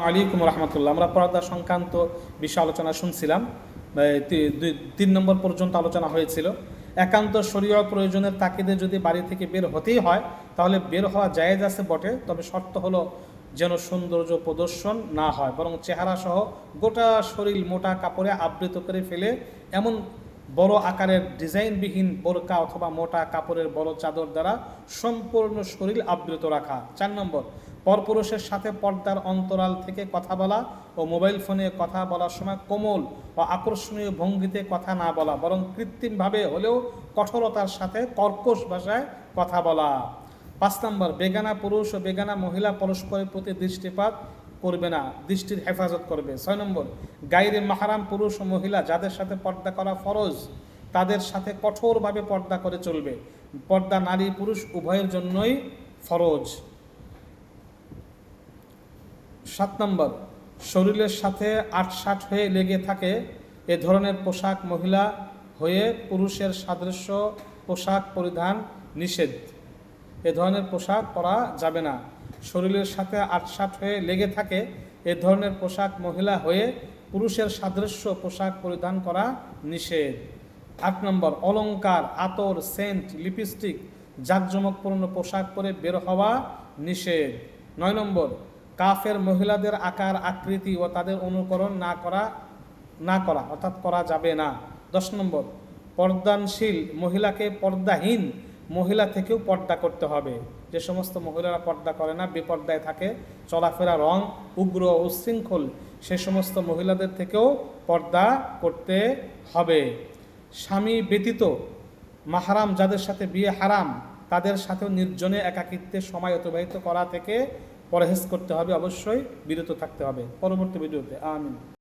আলাইকুম রহমতুল্লাহ। আমরা পর্দা সংক্রান্ত বিষয়ে আলোচনা শুনছিলাম। 3 নম্বর পর্যন্ত আলোচনা হয়েছিল। একান্ত শরীয় প্রয়োজনের তাগিদে যদি বাড়ি থেকে বের হতেই হয় তাহলে বের হওয়া জায়েজ আছে বটে, তবে শর্ত হলো যেন সৌন্দর্য প্রদর্শন না হয়, বরং চেহারা সহ গোটা শরীর মোটা কাপড়ে আবৃত করে ফেলে এমন বড় আকারের ডিজাইনবিহীন বোরকা অথবা মোটা কাপড়ের বড় চাদর দ্বারা সম্পূর্ণ শরীর আবৃত রাখা। 4 নম্বর, পরপুরুষের সাথে পর্দার অন্তরাল থেকে কথা বলা ও মোবাইল ফোনে কথা বলার সময় কোমল ও আকর্ষণীয় ভঙ্গিতে কথা না বলা, বরং কৃত্রিমভাবে হলেও কঠোরতার সাথে কর্কশ ভাষায় কথা বলা। 5 নম্বর, বেগানা পুরুষ ও বেগানা মহিলা পরস্পরের প্রতি দৃষ্টিপাত করবে না, দৃষ্টির হেফাজত করবে। 6 নম্বর, গায়রে মাহরাম পুরুষ ও মহিলা যাদের সাথে পর্দা করা ফরজ তাদের সাথে কঠোরভাবে পর্দা করে চলবে। পর্দা নারী পুরুষ উভয়ের জন্যই ফরজ। 7 নম্বর, শরীরের সাথে আটসাট হয়ে লেগে থাকে এ ধরনের পোশাক মহিলা হয়ে পুরুষের সাদৃশ্য পোশাক পরিধান নিষেধ। এ ধরনের পোশাক পরা যাবে না। শরীরের সাথে আটসাট হয়ে লেগে থাকে এ ধরনের পোশাক মহিলা হয়ে পুরুষের সাদৃশ্য পোশাক পরিধান করা নিষেধ। 8 নম্বর, অলংকার, আতর, সেন্ট, লিপস্টিক, জাঁকজমকপূর্ণ পোশাক পরে বের হওয়া নিষেধ। 9 নম্বর, কাফের মহিলাদের আকার আকৃতি ও তাদের অনুকরণ না করা অর্থাৎ করা যাবে না। 10 নম্বর, পর্দানশীল মহিলাকে পর্দাহীন মহিলা থেকেও পর্দা করতে হবে। যে সমস্ত মহিলারা পর্দা করে না, বেপর্দায় থাকে, চলাফেরা রং উগ্র ও উচ্ছৃঙ্খল, সে সমস্ত মহিলাদের থেকেও পর্দা করতে হবে। স্বামী ব্যতীত মাহরাম যাদের সাথে বিয়ে হারাম তাদের সাথেও নির্জনে একাকিত্বে সময় অতিবাহিত করা থেকে পরহেজ করতে হবে, অবশ্যই বিরত থাকতে হবে। পরবর্তী ভিডিওতে আমিন।